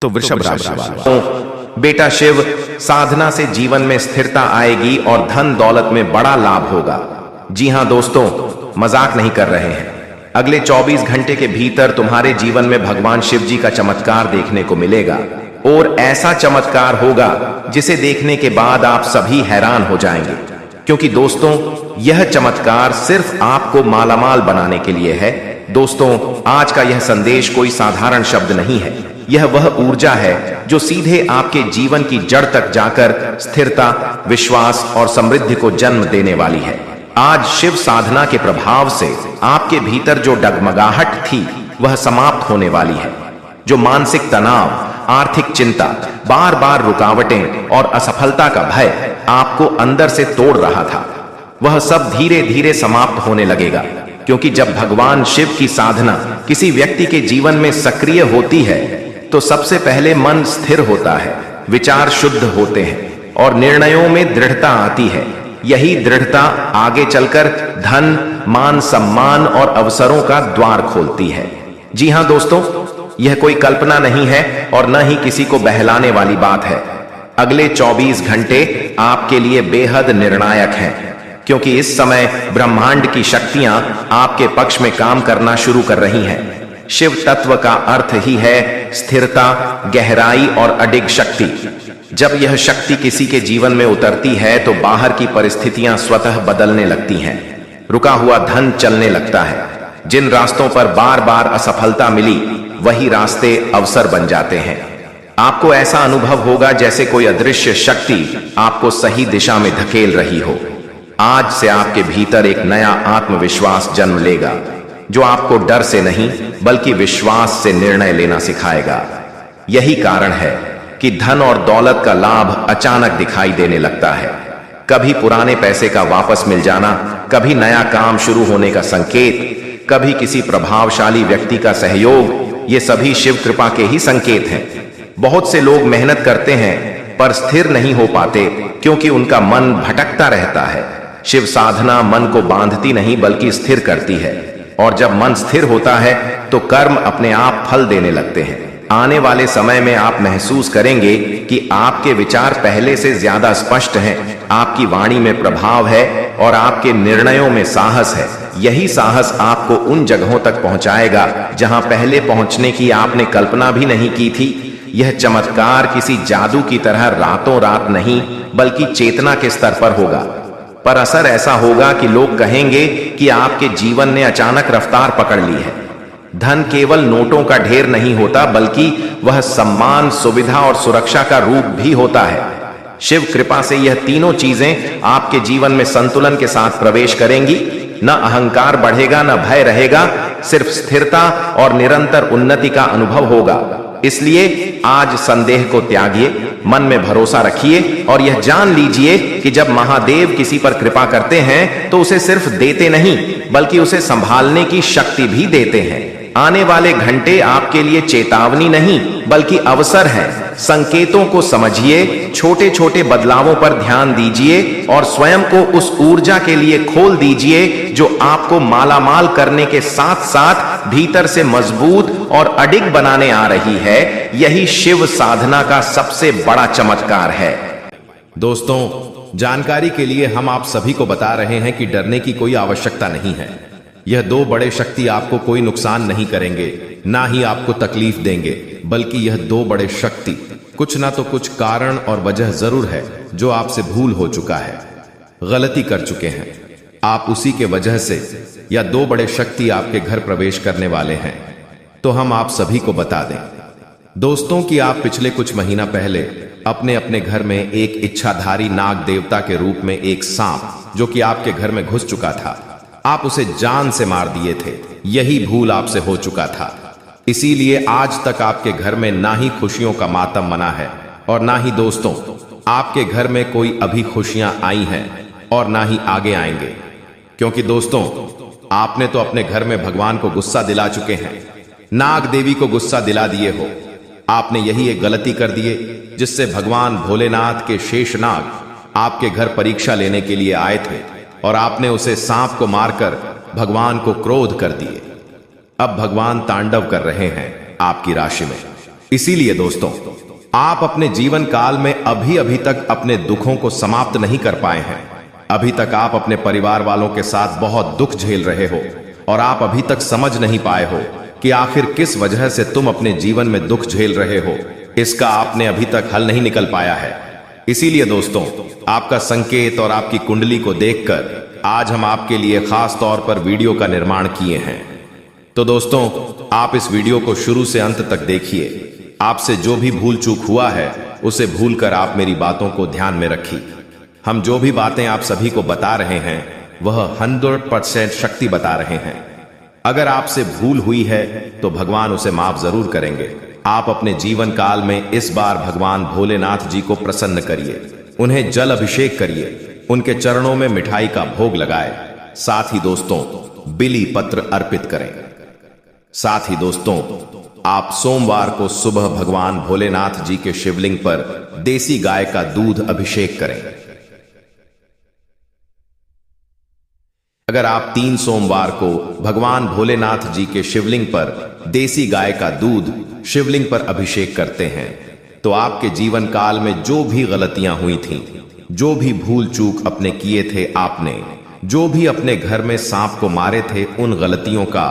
तो वृषभ राशि वालों, बेटा शिव, साधना से जीवन में स्थिरता आएगी और धन दौलत में बड़ा लाभ होगा। जी हां दोस्तों, मजाक नहीं कर रहे हैं। अगले 24 घंटे के भीतर तुम्हारे जीवन में भगवान शिव जी का चमत्कार देखने को मिलेगा और ऐसा चमत्कार होगा जिसे देखने के बाद आप सभी हैरान हो जाएंगे, क्योंकि दोस्तों यह चमत्कार सिर्फ आपको मालामाल बनाने के लिए है। दोस्तों, आज का यह संदेश कोई साधारण शब्द नहीं है, यह वह ऊर्जा है जो सीधे आपके जीवन की जड़ तक जाकर स्थिरता, विश्वास और समृद्धि को जन्म देने वाली है। आज शिव साधना के प्रभाव से आपके भीतर जो डगमगाहट थी वह समाप्त होने वाली है। जो मानसिक तनाव, आर्थिक चिंता, बार बार रुकावटें और असफलता का भय आपको अंदर से तोड़ रहा था, वह सब धीरे धीरे समाप्त होने लगेगा। क्योंकि जब भगवान शिव की साधना किसी व्यक्ति के जीवन में सक्रिय होती है तो सबसे पहले मन स्थिर होता है, विचार शुद्ध होते हैं और निर्णयों में दृढ़ता आती है। यही दृढ़ता आगे चलकर धन, मान, सम्मान और अवसरों का द्वार खोलती है। जी हां दोस्तों, यह कोई कल्पना नहीं है और न ही किसी को बहलाने वाली बात है। अगले 24 घंटे आपके लिए बेहद निर्णायक हैं, क्योंकि इस समय ब्रह्मांड की शक्तियां आपके पक्ष में काम करना शुरू कर रही हैं। शिव तत्व का अर्थ ही है स्थिरता, गहराई और अडिग शक्ति। जब यह शक्ति किसी के जीवन में उतरती है तो बाहर की परिस्थितियां स्वतः बदलने लगती हैं। रुका हुआ धन चलने लगता है। जिन रास्तों पर बार बार असफलता मिली वही रास्ते अवसर बन जाते हैं। आपको ऐसा अनुभव होगा जैसे कोई अदृश्य शक्ति आपको सही दिशा में धकेल रही हो। आज से आपके भीतर एक नया आत्मविश्वास जन्म लेगा, जो आपको डर से नहीं बल्कि विश्वास से निर्णय लेना सिखाएगा। यही कारण है कि धन और दौलत का लाभ अचानक दिखाई देने लगता है। कभी पुराने पैसे का वापस मिल जाना, कभी नया काम शुरू होने का संकेत, कभी किसी प्रभावशाली व्यक्ति का सहयोग। ये सभी शिव कृपा के ही संकेत हैं। बहुत से लोग मेहनत करते हैं पर स्थिर नहीं हो पाते, क्योंकि उनका मन भटकता रहता है। शिव साधना मन को बांधती नहीं बल्कि स्थिर करती है, और जब मन स्थिर होता है तो कर्म अपने आप फल देने लगते हैं। आने वाले समय में आप महसूस करेंगे कि आपके विचार पहले से ज्यादा स्पष्ट हैं, आपकी वाणी में प्रभाव है और आपके निर्णयों में साहस है। यही साहस आपको उन जगहों तक पहुंचाएगा जहां पहले पहुंचने की आपने कल्पना भी नहीं की थी। यह चमत्कार किसी जादू की तरह रातों रात नहीं बल्कि चेतना के स्तर पर होगा। पर असर ऐसा होगा कि लोग कहेंगे कि आपके जीवन ने अचानक रफ्तार पकड़ ली है। धन केवल नोटों का ढेर नहीं होता, बल्कि वह सम्मान, सुविधा और सुरक्षा का रूप भी होता है। शिव कृपा से यह तीनों चीजें आपके जीवन में संतुलन के साथ प्रवेश करेंगी। न अहंकार बढ़ेगा, न भय रहेगा, सिर्फ स्थिरता और निरंतर उन्नति का अनुभव होगा। इसलिए आज संदेह को त्यागिए, मन में भरोसा रखिए और यह जान लीजिए कि जब महादेव किसी पर कृपा करते हैं तो उसे सिर्फ देते नहीं बल्कि उसे संभालने की शक्ति भी देते हैं। आने वाले घंटे आपके लिए चेतावनी नहीं बल्कि अवसर है। संकेतों को समझिए, छोटे छोटे बदलावों पर ध्यान दीजिए और स्वयं को उस ऊर्जा के लिए खोल दीजिए जो आपको मालामाल करने के साथ साथ भीतर से मजबूत और अडिग बनाने आ रही है। यही शिव साधना का सबसे बड़ा चमत्कार है। दोस्तों, जानकारी के लिए हम आप सभी को बता रहे हैं कि डरने की कोई आवश्यकता नहीं है। यह दो बड़े शक्ति आपको कोई नुकसान नहीं करेंगे, ना ही आपको तकलीफ देंगे, बल्कि यह दो बड़े शक्ति कुछ ना तो कुछ कारण और वजह जरूर है जो आपसे भूल हो चुका है, गलती कर चुके हैं आप, उसी के वजह से या दो बड़े शक्ति आपके घर प्रवेश करने वाले हैं। तो हम आप सभी को बता दें दोस्तों कि आप पिछले कुछ महीना पहले अपने अपने घर में एक इच्छाधारी नाग देवता के रूप में एक सांप जो कि आपके घर में घुस चुका था, आप उसे जान से मार दिए थे। यही भूल आपसे हो चुका था। इसीलिए आज तक आपके घर में ना ही खुशियों का मातम मना है और ना ही दोस्तों आपके घर में कोई अभी खुशियां आई हैं और ना ही आगे आएंगे। क्योंकि दोस्तों आपने तो अपने घर में भगवान को गुस्सा दिला चुके हैं, नाग देवी को गुस्सा दिला दिए हो। आपने यही एक गलती कर दिए जिससे भगवान भोलेनाथ के शेषनाग आपके घर परीक्षा लेने के लिए आए थे और आपने उसे सांप को मारकर भगवान को क्रोध कर दिए। अब भगवान तांडव कर रहे हैं आपकी राशि में। इसीलिए दोस्तों, आप अपने जीवन काल में अभी तक अपने दुखों को समाप्त नहीं कर पाए हैं। अभी तक आप अपने परिवार वालों के साथ बहुत दुख झेल रहे हो और आप अभी तक समझ नहीं पाए हो कि आखिर किस वजह से तुम अपने जीवन में दुख झेल रहे हो। इसका आपने अभी तक हल नहीं निकल पाया है। इसीलिए दोस्तों, आपका संकेत और आपकी कुंडली को देखकर आज हम आपके लिए खास तौर पर वीडियो का निर्माण किए हैं। तो दोस्तों, आप इस वीडियो को शुरू से अंत तक देखिए। आपसे जो भी भूल चूक हुआ है उसे भूलकर आप मेरी बातों को ध्यान में रखिए। हम जो भी बातें आप सभी को बता रहे हैं वह 100% शक्ति बता रहे हैं। अगर आपसे भूल हुई है तो भगवान उसे माफ जरूर करेंगे। आप अपने जीवन काल में इस बार भगवान भोलेनाथ जी को प्रसन्न करिए, उन्हें जल अभिषेक करिए, उनके चरणों में मिठाई का भोग लगाए। साथ ही दोस्तों, बिली पत्र अर्पित करें। साथ ही दोस्तों, आप सोमवार को सुबह भगवान भोलेनाथ जी के शिवलिंग पर देसी गाय का दूध अभिषेक करें। अगर आप 3 सोमवार को भगवान भोलेनाथ जी के शिवलिंग पर देसी गाय का दूध शिवलिंग पर अभिषेक करते हैं तो आपके जीवन काल में जो भी गलतियां हुई थीं, जो भी भूल चूक अपने किए थे आपने, जो भी अपने घर में सांप को मारे थे, उन गलतियों का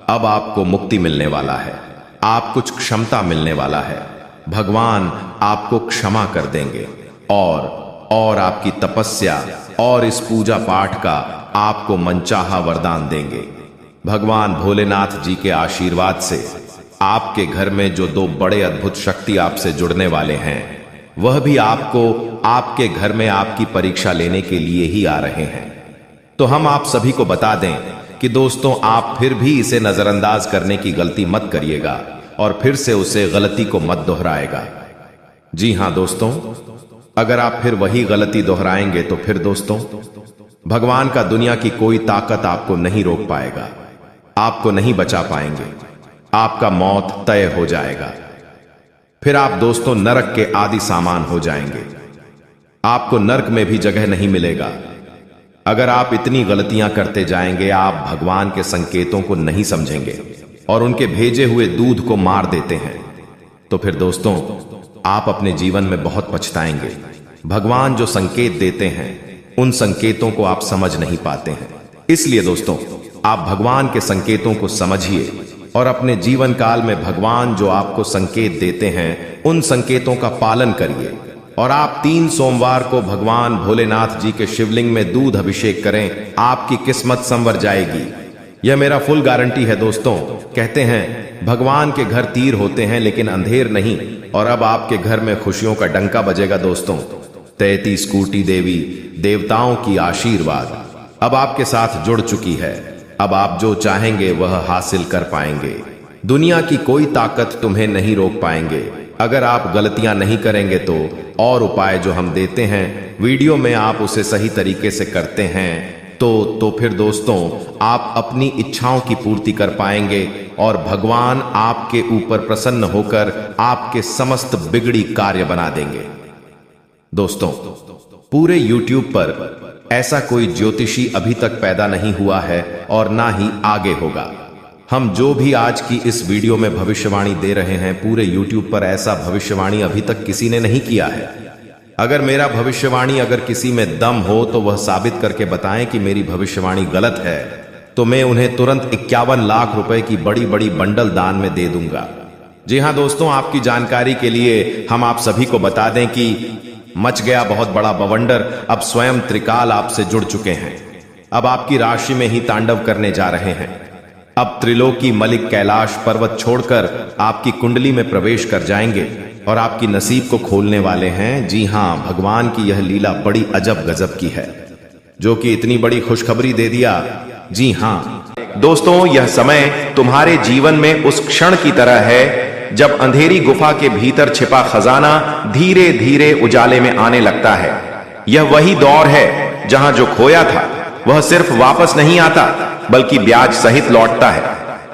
अब आपको मुक्ति मिलने वाला है। आप कुछ क्षमता मिलने वाला है। भगवान आपको क्षमा कर देंगे और आपकी तपस्या और इस पूजा पाठ का आपको मनचाहा वरदान देंगे। भगवान भोलेनाथ जी के आशीर्वाद से आपके घर में जो 2 बड़े अद्भुत शक्ति आपसे जुड़ने वाले हैं वह भी आपको आपके घर में आपकी परीक्षा लेने के लिए ही आ रहे हैं। तो हम आप सभी को बता दें कि दोस्तों, आप फिर भी इसे नजरअंदाज करने की गलती मत करिएगा और फिर से उसे गलती को मत दोहराएगा। जी हां दोस्तों, अगर आप फिर वही गलती दोहराएंगे तो फिर दोस्तों, भगवान का दुनिया की कोई ताकत आपको नहीं रोक पाएगा, आपको नहीं बचा पाएंगे, आपका मौत तय हो जाएगा। फिर आप दोस्तों नरक के आदि सामान हो जाएंगे। आपको नरक में भी जगह नहीं मिलेगा। अगर आप इतनी गलतियां करते जाएंगे, आप भगवान के संकेतों को नहीं समझेंगे और उनके भेजे हुए दूध को मार देते हैं, तो फिर दोस्तों आप अपने जीवन में बहुत पछताएंगे। भगवान जो संकेत देते हैं उन संकेतों को आप समझ नहीं पाते हैं। इसलिए दोस्तों, आप भगवान के संकेतों को समझिए और अपने जीवन काल में भगवान जो आपको संकेत देते हैं उन संकेतों का पालन करिए। और आप 3 सोमवार को भगवान भोलेनाथ जी के शिवलिंग में दूध अभिषेक करें, आपकी किस्मत संवर जाएगी। यह मेरा फुल गारंटी है दोस्तों। कहते हैं भगवान के घर तीर होते हैं लेकिन अंधेर नहीं, और अब आपके घर में खुशियों का डंका बजेगा दोस्तों। 33 कोटि देवी देवताओं की आशीर्वाद अब आपके साथ जुड़ चुकी है। अब आप जो चाहेंगे वह हासिल कर पाएंगे। दुनिया की कोई ताकत तुम्हें नहीं रोक पाएंगे। अगर आप गलतियां नहीं करेंगे तो और उपाय जो हम देते हैं वीडियो में आप उसे सही तरीके से करते हैं तो फिर दोस्तों आप अपनी इच्छाओं की पूर्ति कर पाएंगे और भगवान आपके ऊपर प्रसन्न होकर आपके समस्त बिगड़ी कार्य बना देंगे। दोस्तों, पूरे YouTube पर ऐसा कोई ज्योतिषी अभी तक पैदा नहीं हुआ है और ना ही आगे होगा। हम जो भी आज की इस वीडियो में भविष्यवाणी दे रहे हैं, पूरे YouTube पर ऐसा भविष्यवाणी अभी तक किसी ने नहीं किया है। अगर मेरा भविष्यवाणी अगर किसी में दम हो तो वह साबित करके बताएं कि मेरी भविष्यवाणी गलत है, तो मैं उन्हें तुरंत 51 लाख रुपए की बड़ी बड़ी बंडल दान में दे दूंगा। जी हां दोस्तों, आपकी जानकारी के लिए हम आप सभी को बता दें कि मच गया बहुत बड़ा बवंडर। अब स्वयं त्रिकाल आपसे जुड़ चुके हैं। अब आपकी राशि में ही तांडव करने जा रहे हैं। अब त्रिलोकी मलिक कैलाश पर्वत छोड़कर आपकी कुंडली में प्रवेश कर जाएंगे और आपकी नसीब को खोलने वाले हैं। जी हां, भगवान की यह लीला बड़ी अजब गजब की है जो कि इतनी बड़ी खुशखबरी दे दिया। जी हां दोस्तों, यह समय तुम्हारे जीवन में उस क्षण की तरह है जब अंधेरी गुफा के भीतर छिपा खजाना धीरे धीरे उजाले में आने लगता है। यह वही दौर है जहां जो खोया था वह सिर्फ वापस नहीं आता बल्कि ब्याज सहित लौटता है।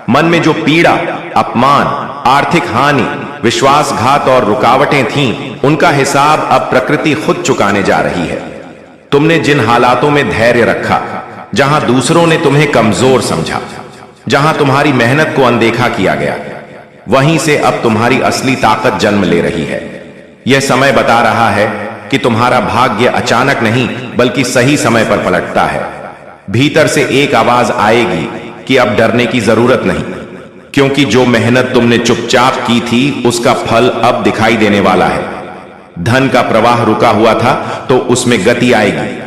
मन में जो पीड़ा, अपमान, आर्थिक हानि, विश्वासघात और रुकावटें थीं, उनका हिसाब अब प्रकृति खुद चुकाने जा रही है। तुमने जिन हालातों में धैर्य रखा, जहां दूसरों ने तुम्हें कमजोर समझा, जहां तुम्हारी मेहनत को अनदेखा किया गया, वहीं से अब तुम्हारी असली ताकत जन्म ले रही है। यह समय बता रहा है कि तुम्हारा भाग्य अचानक नहीं बल्कि सही समय पर पलटता है। भीतर से एक आवाज आएगी कि अब डरने की जरूरत नहीं, क्योंकि जो मेहनत तुमने चुपचाप की थी उसका फल अब दिखाई देने वाला है। धन का प्रवाह रुका हुआ था तो उसमें गति आएगी।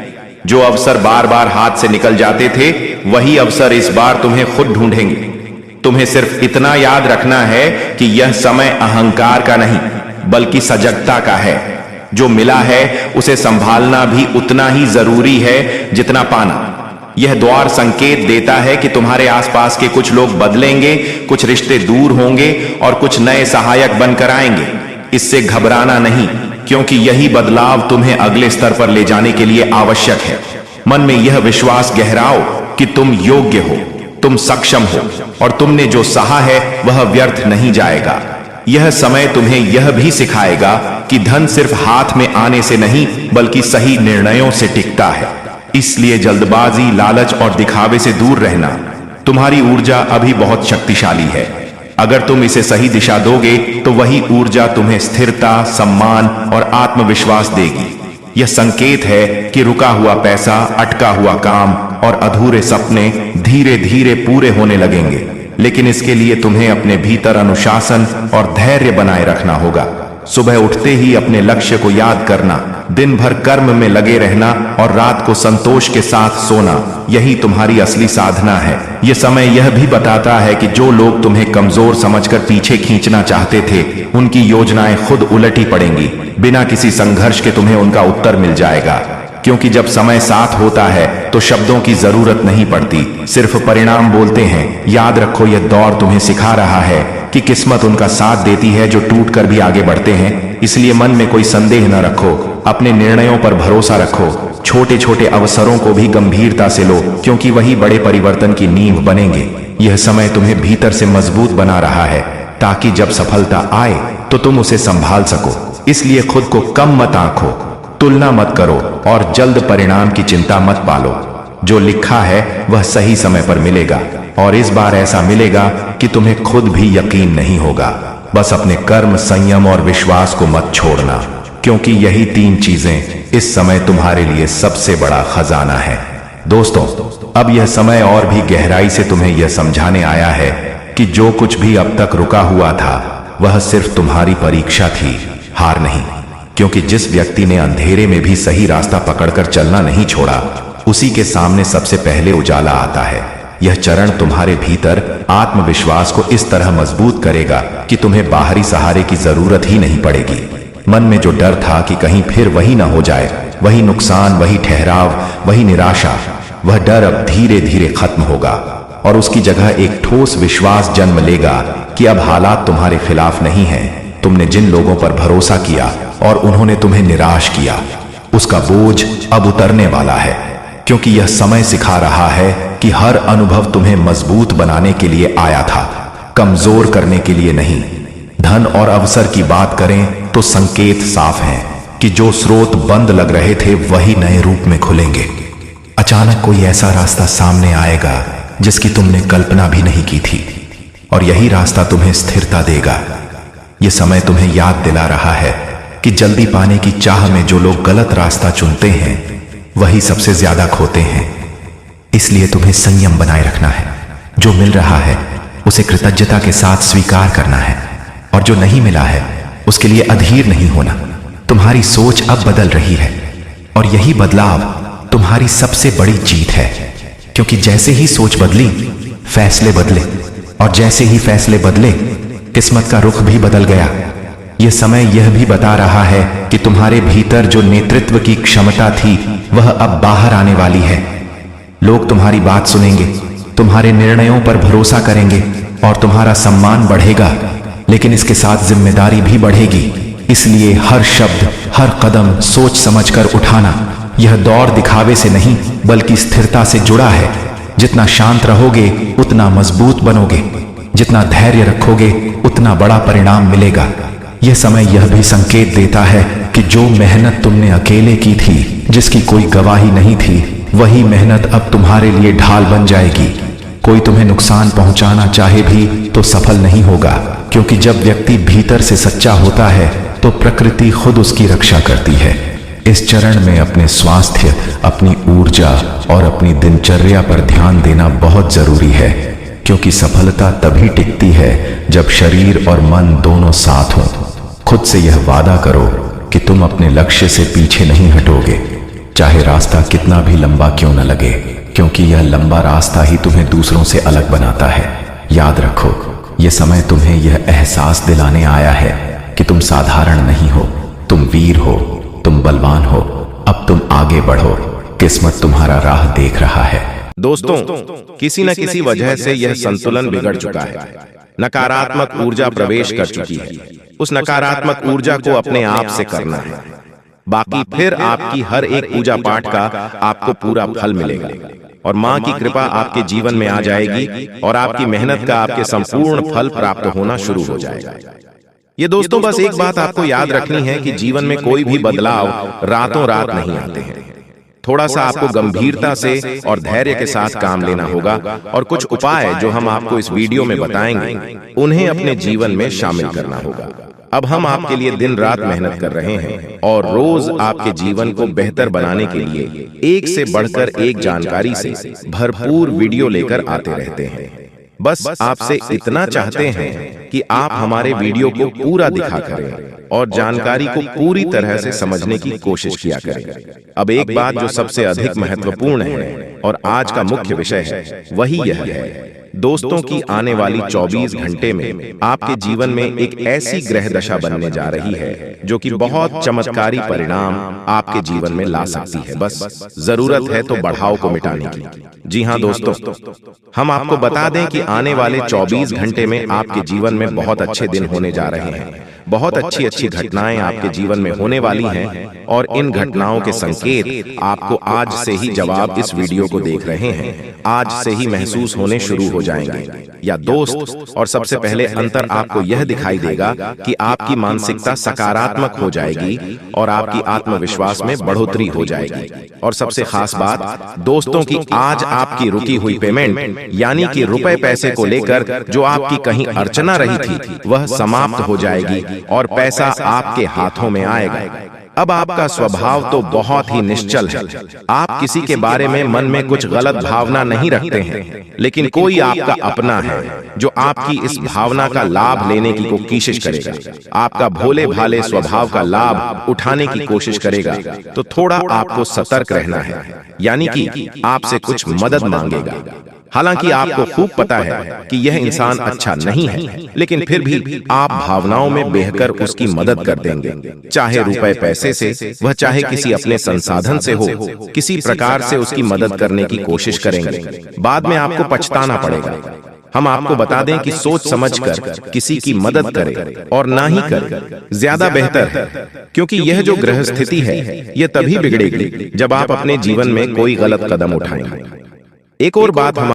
जो अवसर बार बार हाथ से निकल जाते थे वही अवसर इस बार तुम्हें खुद ढूंढेंगे। तुम्हें सिर्फ इतना याद रखना है कि यह समय अहंकार का नहीं बल्कि सजगता का है। जो मिला है उसे संभालना भी उतना ही जरूरी है जितना पाना। यह द्वार संकेत देता है कि तुम्हारे आसपास के कुछ लोग बदलेंगे, कुछ रिश्ते दूर होंगे और कुछ नए सहायक बनकर आएंगे। इससे घबराना नहीं, क्योंकि यही बदलाव तुम्हें अगले स्तर पर ले जाने के लिए आवश्यक है। मन में यह विश्वास गहराओ कि तुम योग्य हो, तुम सक्षम हो और तुमने जो सहा है वह व्यर्थ नहीं जाएगा। यह समय तुम्हें यह भी सिखाएगा कि धन सिर्फ हाथ में आने से नहीं बल्कि सही निर्णयों से टिकता है। इसलिए जल्दबाजी, लालच और दिखावे से दूर रहना। तुम्हारी ऊर्जा अभी बहुत शक्तिशाली है। अगर तुम इसे सही दिशा दोगे तो वही ऊर्जा तुम्हें स्थिरता, सम्मान और आत्मविश्वास देगी। यह संकेत है कि रुका हुआ पैसा, अटका हुआ काम और अधूरे सपने धीरे धीरे पूरे होने लगेंगे। लेकिन इसके लिए तुम्हें अपने भीतर अनुशासन और धैर्य बनाए रखना होगा। सुबह उठते ही अपने लक्ष्य को याद करना, दिन भर कर्म में लगे रहना और रात को संतोष के साथ सोना, यही तुम्हारी असली साधना है। यह समय यह भी बताता है कि जो लोग तुम्हें कमजोर समझकर पीछे खींचना चाहते थे उनकी योजनाएं खुद उलट ही पड़ेंगी। बिना किसी संघर्ष के तुम्हें उनका उत्तर मिल जाएगा, क्योंकि जब समय साथ होता है तो शब्दों की जरूरत नहीं पड़ती, सिर्फ परिणाम बोलते हैं। याद रखो, यह दौर तुम्हें सिखा रहा है कि किस्मत उनका साथ देती है जो टूट कर भी आगे बढ़ते हैं। इसलिए मन में कोई संदेह न रखो, अपने निर्णयों पर भरोसा रखो। छोटे छोटे अवसरों को भी गंभीरता से लो, क्योंकि वही बड़े परिवर्तन की नींव बनेंगे। यह समय तुम्हें भीतर से मजबूत बना रहा है, ताकि जब सफलता आए तो तुम उसे संभाल सको। इसलिए खुद को कम मत आंको, तुलना मत करो और जल्द परिणाम की चिंता मत पालो। जो लिखा है वह सही समय पर मिलेगा, और इस बार ऐसा मिलेगा कि तुम्हें खुद भी यकीन नहीं होगा। बस अपने कर्म, संयम और विश्वास को मत छोड़ना, क्योंकि यही 3 चीजें इस समय तुम्हारे लिए सबसे बड़ा खजाना है। दोस्तों, अब यह समय और भी गहराई से तुम्हें यह समझाने आया है कि जो कुछ भी अब तक रुका हुआ था वह सिर्फ तुम्हारी परीक्षा थी, हार नहीं। क्योंकि जिस व्यक्ति ने अंधेरे में भी सही रास्ता पकड़कर चलना नहीं छोड़ा, उसी के सामने सबसे पहले उजाला आता है। यह चरण तुम्हारे भीतर आत्मविश्वास को इस तरह मजबूत करेगा कि तुम्हें बाहरी सहारे की जरूरत ही नहीं पड़ेगी। मन में जो डर था कि कहीं फिर वही ना हो जाए, वही नुकसान, वही ठहराव, वही निराशा, वह डर अब धीरे धीरे खत्म होगा और उसकी जगह एक ठोस विश्वास जन्म लेगा कि अब हालात तुम्हारे खिलाफ नहीं हैं। तुमने जिन लोगों पर भरोसा किया और उन्होंने तुम्हें निराश किया, उसका बोझ अब उतरने वाला है, क्योंकि यह समय सिखा रहा है कि हर अनुभव तुम्हें मजबूत बनाने के लिए आया था, कमजोर करने के लिए नहीं। धन और अवसर की बात करें तो संकेत साफ हैं कि जो स्रोत बंद लग रहे थे वही नए रूप में खुलेंगे। अचानक कोई ऐसा रास्ता सामने आएगा जिसकी तुमने कल्पना भी नहीं की थी, और यही रास्ता तुम्हें स्थिरता देगा। यह समय तुम्हें याद दिला रहा है कि जल्दी पाने की चाह में जो लोग गलत रास्ता चुनते हैं वही सबसे ज्यादा खोते हैं। इसलिए तुम्हें संयम बनाए रखना है। जो मिल रहा है उसे कृतज्ञता के साथ स्वीकार करना है, और जो नहीं मिला है उसके लिए अधीर नहीं होना। तुम्हारी सोच अब बदल रही है, और यही बदलाव तुम्हारी सबसे बड़ी जीत है। क्योंकि जैसे ही सोच बदली, फैसले बदले, और जैसे ही फैसले बदले, किस्मत का रुख भी बदल गया। यह समय यह भी बता रहा है कि तुम्हारे भीतर जो नेतृत्व की क्षमता थी वह अब बाहर आने वाली है। लोग तुम्हारी बात सुनेंगे, तुम्हारे निर्णयों पर भरोसा करेंगे और तुम्हारा सम्मान बढ़ेगा, लेकिन इसके साथ जिम्मेदारी भी बढ़ेगी। इसलिए हर शब्द, हर कदम सोच समझकर उठाना। यह दौर दिखावे से नहीं बल्कि स्थिरता से जुड़ा है। जितना शांत रहोगे उतना मजबूत बनोगे, जितना धैर्य रखोगे उतना बड़ा परिणाम मिलेगा। यह समय यह भी संकेत देता है कि जो मेहनत तुमने अकेले की थी, जिसकी कोई गवाही नहीं थी, वही मेहनत अब तुम्हारे लिए ढाल बन जाएगी। कोई तुम्हें नुकसान पहुंचाना चाहे भी तो सफल नहीं होगा, क्योंकि जब व्यक्ति भीतर से सच्चा होता है तो प्रकृति खुद उसकी रक्षा करती है। इस चरण में अपने स्वास्थ्य, अपनी ऊर्जा और अपनी दिनचर्या पर ध्यान देना बहुत जरूरी है, क्योंकि सफलता तभी टिकती है जब शरीर और मन दोनों साथ हों। खुद से यह वादा करो कि तुम अपने लक्ष्य से पीछे नहीं हटोगे, चाहे रास्ता कितना भी लंबा क्यों न लगे, क्योंकि यह लंबा रास्ता ही तुम्हें दूसरों से अलग बनाता है। याद रखो, यह समय तुम्हें यह एहसास दिलाने आया है कि तुम साधारण नहीं हो, तुम वीर हो, तुम बलवान हो। अब तुम आगे बढ़ो, किस्मत तुम्हारा राह देख रहा है। दोस्तों, किसी न किसी वजह से यह संतुलन बिगड़ चुका है। नकारात्मक ऊर्जा प्रवेश कर चुकी है। उस नकारात्मक ऊर्जा को अपने आप से करना है, बाकी फिर आपकी हर एक पूजा पाठ का आपको पूरा फल मिलेगा और माँ की कृपा आपके जीवन में आ जाएगी और आपकी मेहनत का आपके संपूर्ण फल प्राप्त होना शुरू हो जाएगा। ये दोस्तों, बस एक बात आपको याद रखनी है कि जीवन में कोई भी बदलाव रातों रात नहीं आते हैं। थोड़ा सा आपको गंभीरता से और धैर्य के साथ काम लेना होगा और कुछ उपाय जो हम आपको इस वीडियो में बताएंगे उन्हें अपने जीवन में शामिल करना होगा। अब हम आपके लिए दिन रात मेहनत कर रहे हैं और रोज आपके जीवन को बेहतर बनाने के लिए एक से बढ़कर एक जानकारी से भरपूर वीडियो लेकर आते रहते हैं। बस आपसे इतना चाहते हैं कि आप हमारे वीडियो को पूरा दिखा करें और जानकारी को पूरी तरह से समझने की कोशिश किया करें। अब एक बात जो सबसे अधिक महत्वपूर्ण है और आज का मुख्य विषय है, वही यह है दोस्तों की आने वाली 24 घंटे में आपके जीवन में एक ऐसी ग्रह दशा बनने जा रही है जो कि बहुत चमत्कारी परिणाम आपके जीवन में ला सकती है। बस जरूरत है तो बढ़ाव को मिटाने की। जी हाँ दोस्तों, हम आपको बता दें कि आने वाले 24 घंटे में आपके जीवन में बहुत अच्छे दिन होने जा रहे हैं। बहुत अच्छी अच्छी घटनाएं आपके जीवन में होने वाली हैं और इन घटनाओं के संकेत आपको आज से ही, जब आप इस वीडियो को देख रहे हैं, आज से ही महसूस होने शुरू हो जाएंगे। या दोस्त, और सबसे पहले अंतर आपको यह दिखाई देगा कि आपकी मानसिकता सकारात्मक हो जाएगी और आपकी आत्मविश्वास में बढ़ोतरी हो जाएगी। और सबसे खास बात दोस्तों की आज आपकी रुकी हुई पेमेंट, यानी कि रुपए पैसे को लेकर जो आपकी कहीं अर्चना रही थी, वह समाप्त हो जाएगी और पैसा आपके हाथों में आएगा। अब आपका स्वभाव तो बहुत ही निश्चल है। आप किसी के बारे में मन में कुछ गलत भावना नहीं रखते हैं, लेकिन कोई आपका अपना है जो आपकी इस भावना का लाभ लेने की कोशिश करेगा, आपका भोले भाले स्वभाव का लाभ उठाने की कोशिश करेगा। तो थोड़ा आपको सतर्क रहना है, यानी कि आपसे कुछ मदद मांगेगा। हालांकि आपको खूब पता है कि यह इंसान अच्छा नहीं है, लेकिन फिर भी आप भावनाओं में बहकर उसकी मदद कर देंगे, चाहे रुपए पैसे से, वह चाहे किसी अपने संसाधन से हो। किसी प्रकार से उसकी मदद करने की कोशिश करेंगे। बाद में आपको पछताना पड़ेगा। हम आपको बता दें कि सोच समझकर किसी की मदद करें और ना ही करें, ज्यादा बेहतर है, क्योंकि यह जो ग्रह स्थिति है यह तभी बिगड़ेगी जब आप अपने जीवन में कोई गलत कदम उठाएंगे। एक और बात हम